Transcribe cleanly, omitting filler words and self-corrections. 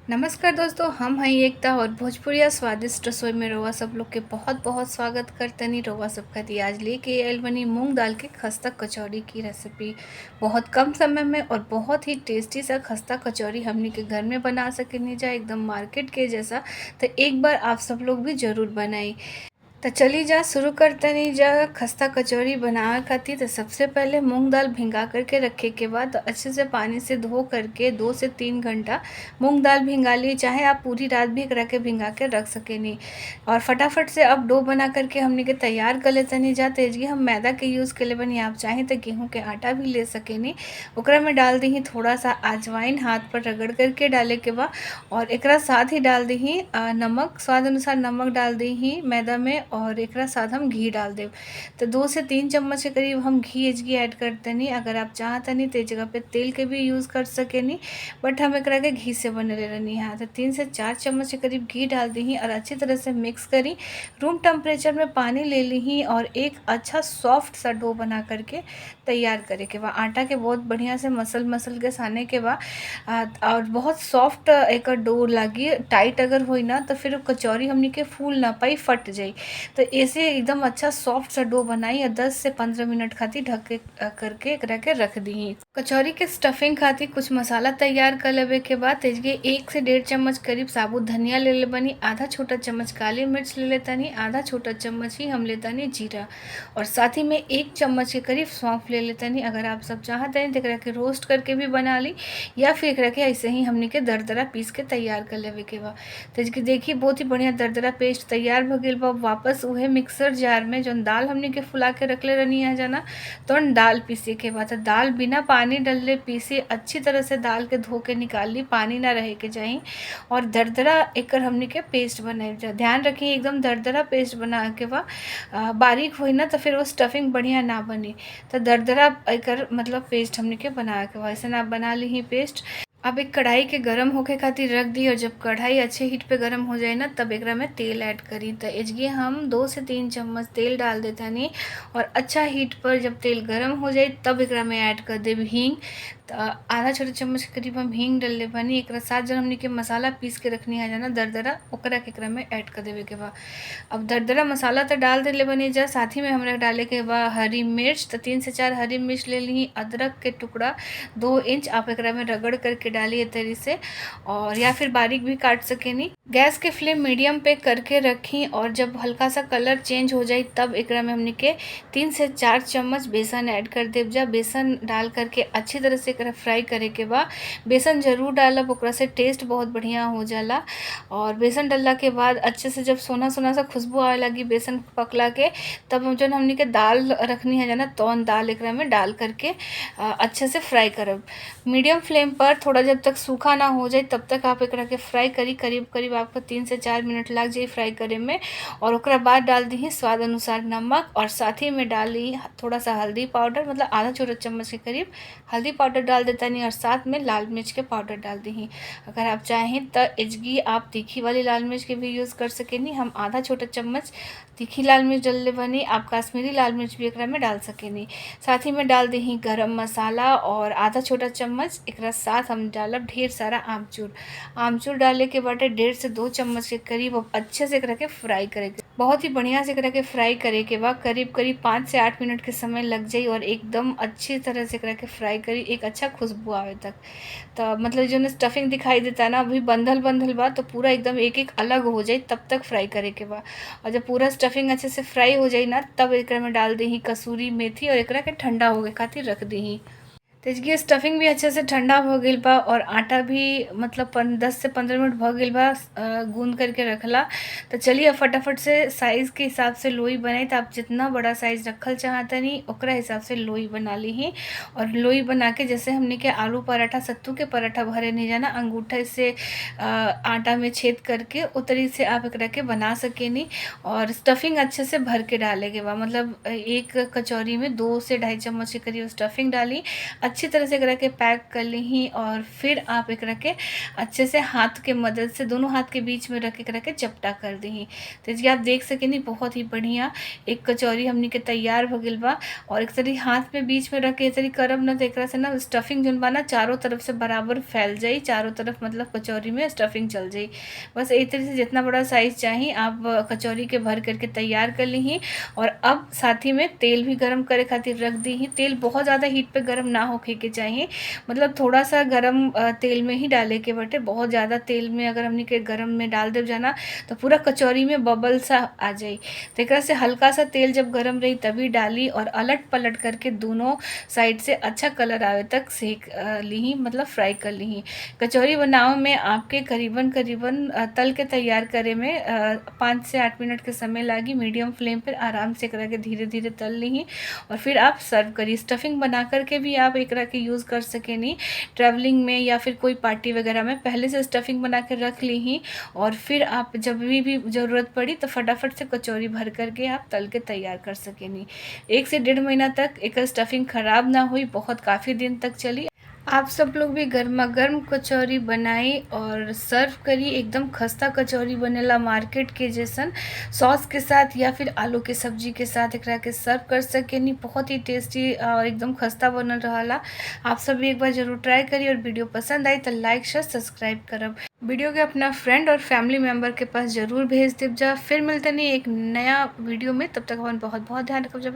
नमस्कार दोस्तों, हम हैं एकता और भोजपुरिया स्वादिष्ट रसोई में रउआ सब लोग के बहुत बहुत स्वागत करतनी। रउआ सब खातिर आज लेके आइल बनी मूंग दाल के खस्ता कचौड़ी की रेसिपी। बहुत कम समय में और बहुत ही टेस्टी सा खस्ता कचौड़ी हमनी के घर में बना सकेनी जा, एकदम मार्केट के जैसा। तो एक बार आप सब लोग भी ज़रूर बनाई। तो चली जा शुरू करते जा खस्ता कचौड़ी बनावे खातिर। तो सबसे पहले मूंग दाल भिंगा करके रखे के बाद तो अच्छे से पानी से धो करके 2 से 3 घंटा मूंग दाल भिंगा ली, चाहे आप पूरी रात भी एकरा के भिंगा के रख सकेनी। और फटाफट से अब डो बना करके हमने के तैयार कर लेतनी जा। तेजी हम मैदा के यूज़ के लिए बनी, आप चाहें तो गेहूं के आटा भी ले सकेनी। ओकरा में डाल दी थोड़ा सा अजवाइन, हाथ पर रगड़ करके डाले के बाद और एकरा साथ ही डाल दी नमक, स्वाद अनुसार नमक डाल दी मैदा में और एकरा साथ हम घी डाल देव। तो 2 से 3 चम्मच के करीब हम घी ऐड करतनी। अगर आप चाहतनी तो जगह पे तेल के भी यूज़ कर सकेनी, बट हम एकरा के घी से बनले रहनी है। तो 3 से 4 चम्मच के करीब घी डाल दी और अच्छी तरह से मिक्स करी। रूम टेम्परेचर में पानी ले ली और एक अच्छा सॉफ्ट सा डो बना करके तैयार करे के बाद आटा के बहुत बढ़िया से मसल के साने के बाद और बहुत सॉफ्ट एक डो लगी। टाइट अगर होई ना तो फिर कचौरी हमनी के फूल ना पाई, फट जाई। तो ऐसे एकदम अच्छा सॉफ्ट सा डो बनाई और 10 से 15 मिनट खातिर ढक के करके एकरा के रख दी। कचौरी के स्टफिंग खातिर कुछ मसाला तैयार कर लेवे के बाद तेजगे 1 से 1.5 चम्मच करीब साबुत धनिया ले ले बनी, आधा छोटा चम्मच काली मिर्च ले लेतानी, आधा छोटा चम्मच ही हम लेतानी जीरा और साथ ही में 1 चम्मच के करीब सौंफ ले लेतानी। अगर आप सब चाहते हैं तो एकरा के रोस्ट करके भी बना ली या फिर एकरा के ऐसे ही हमने के दरदरा पीस के तैयार कर लेवे के बा। तो देखिए बहुत ही बढ़िया दरदरा पेस्ट तैयार हो गई बा। वापस उहे मिक्सर जार में जो दाल हमने के फुला के रखले रहनी है जाना, तो दाल पीसे के बाद दाल बिना पानी डलले पीसे, अच्छी तरह से दाल के धो के निकाल ली, पानी ना रहे के चाहिए। और दरदरा एकर हमने के पेस्ट बनाए जा। ध्यान रखिए एकदम दरदरा पेस्ट बना के बाद बारीक हुई ना तो फिर वो स्टफिंग बढ़िया ना बनी। तो दरदरा एकर मतलब पेस्ट हमने के बना के वैसे ना बना ली ही पेस्ट। अब एक कढ़ाई के गरम होके खातिर रख दी और जब कढ़ाई अच्छे हीट पे गरम हो जाए ना तब एकरा में तेल ऐड करी। तो एजगे हम 2 से 3 चम्मच तेल डाल देतानी और अच्छा हीट पर जब तेल गरम हो जाए तब एकरा में ऐड कर देब हींग। तो आधा छोटा चम्मच के करीब हम हींग डलले बानी। एकरा साथ जब हमने के मसाला पीस के रखनी है जाना दरदरा, ओकरा के एकरा में ऐड कर देवे के बा। अब दरदरा मसाला तो डाल देले बनी जा, साथ ही में हमरा डाले के बा हरी मिर्च। तो 3 से 4 हरी मिर्च ले ली। अदरक के टुकड़ा 2 इंच आप एकरा में रगड़ करके डालिए तरी से, और या फिर बारीक भी काट सकेनी। गैस के फ्लेम मीडियम पे करके रखी और जब हल्का सा कलर चेंज हो जाए तब एकरा में हमने के 3 से 4 चम्मच बेसन ऐड कर देव जा। बेसन डाल करके अच्छी तरह से एकरा फ्राई करे के बाद बेसन जरूर डालब, ओकरा से टेस्ट बहुत बढ़िया हो जाला। और बेसन डालला के बाद अच्छे से जब सोना सोना सा खुशबू आए लगी बेसन पकला के, तब हम जो हमने के दाल रखनी है जाना तौन दाल एकरा में डाल करके अच्छे से फ्राई करब। मीडियम फ्लेम पर थोड़ा जब तक सूखा ना हो जाए तब तक आप एकरा के फ्राई करी। करीब करीब आपको 3 से 4 मिनट लग जाए फ्राई करे में। और ओकरा बाद डाल दी स्वाद अनुसार नमक और साथ ही में डाली थोड़ा सा हल्दी पाउडर, मतलब आधा छोटा चम्मच के करीब हल्दी पाउडर डाल देता नहीं और साथ में लाल मिर्च के पाउडर डाल दी। अगर आप चाहें तो एजगी आप तीखी वाली लाल मिर्च के भी यूज़ कर सकेनी। हम आधा छोटा चम्मच तीखी लाल मिर्च डलले बनी, आप काश्मीरी लाल मिर्च भी एकरा में डाल सकेनी। साथ ही में डाल दी गरम मसाला और आधा छोटा चम्मच एकरा साथ हम डालब ढेर सारा आमचूर। आमचूर डाले के बाटे 1.5 से 2 चम्मच के करीब अब अच्छे से एकरा के फ्राई करे के बहुत ही बढ़िया से एकरा के फ्राई करे के बाद करीब करीब 5 से 8 मिनट के समय लग जाई और एकदम अच्छी तरह से एकरा के फ्राई करी एक अच्छा खुशबू आवे तक। तो मतलब जो स्टफिंग दिखाई देता ना अभी बंधल बंधल बा, तो पूरा एकदम एक एक अलग हो जाए तब तक फ्राई करे के बा। और जब पूरा स्टफिंग अच्छे से फ्राई हो जाए ना तब एकरा में डाल दी कसूरी मेथी और एकरा के ठंडा होगे खातिर रख दी। तो इसकी स्टफिंग भी अच्छे से ठंडा हो गई बा और आटा भी मतलब 10 से 15 मिनट हो गई बा गूंद करके रखला। तो चलिए अब फटाफट से साइज़ के हिसाब से लोई बनाई। तो आप जितना बड़ा साइज़ रखल चाहता नहीं ओकरा हिसाब से लोई बना ली ही। और लोई बना के जैसे हमने के आलू पराठा सत्तू के पराठा भरे नहीं जाना, अंगूठे से आटा में छेद करके उतरी से आप एकरा के बना सकेनी। और स्टफिंग अच्छे से भर के डाले के बाद मतलब एक कचौरी में 2 से 2.5 चम्मच के करीब स्टफिंग डाली। अच्छी तरह से एकरा के पैक कर लीही और फिर आप एकरा के अच्छे से हाथ के मदद से दोनों हाथ के बीच में रख के एकरा के चपटा कर दीही। तो जी आप देख सकेनी बहुत ही बढ़िया एक कचौरी हमनी के तैयार हो गइल बा। और एक तरी हाथ में बीच में रख के तरी करब ना तो एकरा से ना स्टफिंग जोन बा ना चारों तरफ से बराबर फैल जाई, चारों तरफ मतलब कचौरी में स्टफिंग चल जाई। बस एक तरह से जितना बड़ा साइज़ चाहिए आप कचौरी के भर करके तैयार कर लीही। और अब साथ ही में तेल भी गरम करे खातिर रख दीही। तेल बहुत ज़्यादा हीट पे गरम ना होखे के चाहिए, मतलब थोड़ा सा गरम तेल में ही डाले के बटे। बहुत ज़्यादा तेल में अगर हमनी के गरम में डाल देव जाना तो पूरा कचौरी में बबल सा आ जाई। तो एकरा से हल्का सा तेल जब गरम रही तभी डाली और अलट पलट करके दोनों साइड से अच्छा कलर आवे तक सेक लीही, मतलब फ्राई कर लीही। कचौरी बनावे में आपके करीबन करीबन तल के तैयार करे में 5 से 8 मिनट के समय लागी। मीडियम फ्लेम पर आराम से एकरा के धीरे धीरे तल लीही और फिर आप सर्व करी। स्टफिंग बना करके भी आप एकरा के यूज़ कर सकेनी ट्रैवलिंग में या फिर कोई पार्टी वगैरह में। पहले से स्टफिंग बना के रख लीही और फिर आप जब भी ज़रूरत पड़ी तो फटाफट से कचौरी भर करके आप तल के तैयार कर सकेनी। 1 से 1.5 महीना तक एक स्टफिंग खराब ना हुई, बहुत काफ़ी दिन तक चली। आप सब लोग भी गर्मा गर्म कचौरी बनाई और सर्व करी। एकदम खस्ता कचौरी बनेला मार्केट के जैसन, सॉस के साथ या फिर आलू के सब्जी के साथ एकरा के सर्व कर सकेनी। बहुत ही टेस्टी और एकदम खस्ता बनल रहला। आप सब भी एक बार जरूर ट्राई करी और वीडियो पसंद आई तो लाइक शेयर सब्सक्राइब करब। वीडियो के अपना फ्रेंड और फैमिली मेम्बर के पास जरूर भेज देव जा। फिर मिलते नहीं एक नया वीडियो में, तब तक अपन बहुत बहुत ध्यान रखब जा।